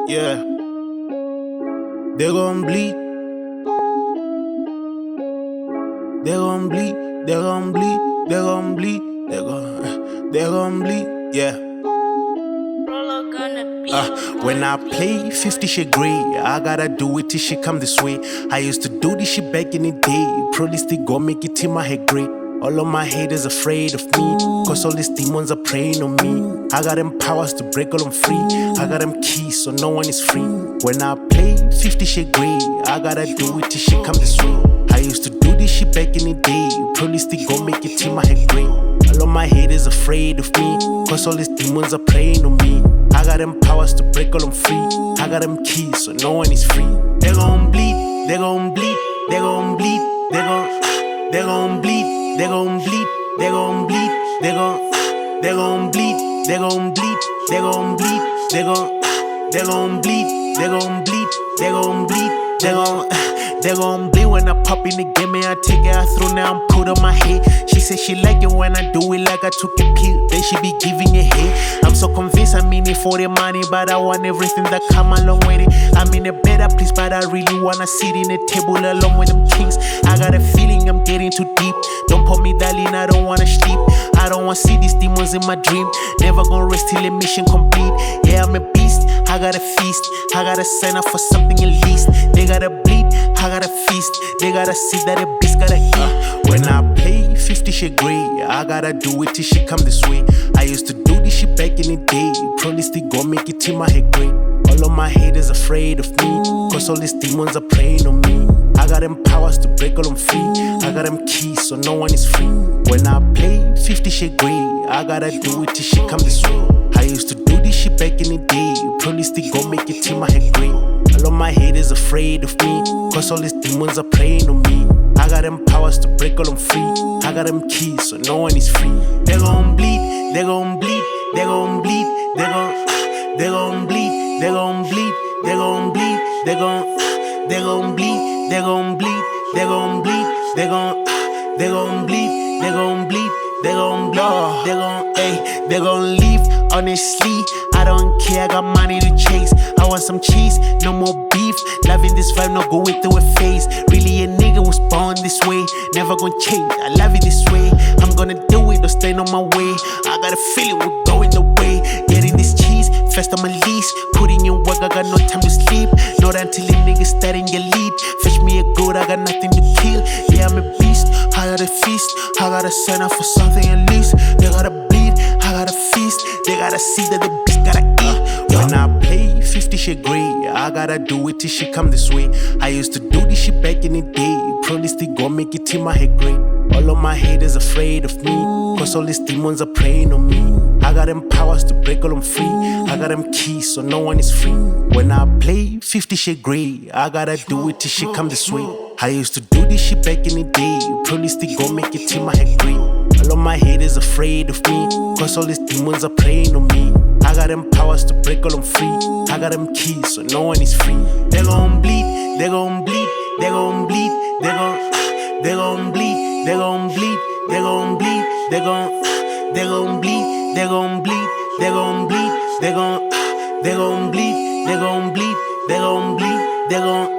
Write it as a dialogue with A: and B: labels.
A: Yeah, they gon' bleed. They gon' bleed. They gon' bleed. They gon' bleed. They gon' bleed. Yeah. When I play 50 shit grey, I gotta do it till she come this way. I used to do this shit back in the day. Probably still gon' make it till my head grey. All of my haters afraid of me, cause all these demons are preying on me. I got them powers to break all them free. I got them keys so no one is free. When I play 50 shit grey, I gotta do it till she come this way. I used to do this shit back in the day. Probably still gon' make it till my head grey. All of my haters afraid of me, cause all these demons are preying on me. I got them powers to break all them free. I got them keys so no one is free. They gon' bleed, they gon' bleed, they gon' bleed, they gon' bleed. They gon' bleed, they gon' bleed, they gon' bleed, they gon' bleed, they gon' bleed, they gon' bleed, they gon' bleed, they gon' bleed, they gon' bleed when I pop in the game and I take it out through. Now I'm put on my head. She said she like it when I do it like I took a pill. Then she be giving it head. I'm so convinced I'm in it for the money, but I want everything that come along with it. I'm in a better place, but I really wanna sit in a table along with them kings. I got a feeling I'm getting too deep. Don't put me darling, I don't wanna sleep. I don't wanna see these demons in my dream. Never gonna rest till the mission complete. Yeah, I'm a beast, I gotta feast. I gotta sign up for something at least. They gotta bleed, I gotta feast. They gotta see that the beast gotta eat. When I play 50 shit grey, I gotta do it till she come this way. I used to do this shit back in the day. Probably still gon' make it till my head grey. All of my haters afraid of me, cause all these demons are preying on me. I got them powers to break all them free. I got them keys so no one is free. When I play 50 shit grey, I gotta do it till she come this way. I used to do this shit back in the day. Probably still gon' make it till my head grey. All of my haters afraid of me, cause all these demons are preying on me. I got them powers to break all them free. I got them keys so no one is free. They gon' bleed, they gon' bleed, they gon' bleed, they gon' bleed, they gon' bleed, they gon' bleed, they gon' bleed, they gon' bleed, they gon' bleed, they gon' bleed, they gon' bleed, they gon' bleed, they gon' leave. Honestly, I don't care, I got money to chase. I want some cheese, no more beef. Loving this vibe, not going through a phase. Really a nigga was born this way. Never gonna change, I love it this way. I'm gonna do it or stay on my way. I got a feeling we're going away. Getting this cheese, first on my lease. Putting in work, I got no time to sleep. Not until the nigga starting your lead. Fetch me a goat, I got nothing to kill. Yeah, I'm a beast, I gotta feast. I gotta sign up for something at least. They gotta bleed, I gotta feast. They gotta see that the beast gotta eat. When I play 50 shit grey, I gotta do it till she come this way. I used to do this shit back in the day. Probably still gon' make it till my head grey. All of my haters afraid of me, cause all these demons are preying on me. I got them powers to break all them free. I got them keys so no one is free. When I play 50 shit grey, I gotta do it till she come this way. I used to do this shit back in the day. Probably still gon' make it till my head grey. All of my haters afraid of me, cause all these demons are preying on me. I got them powers to break all them free. I got them keys so no one is free. They gon' bleed, they gon' bleed, they gon' bleed, they gon' bleed, they gon' bleed, they gon' bleed, they gon' bleed, they gon' bleed, they gon' bleed, they gon' bleed, they gon' bleed, they gon' bleed, they gon'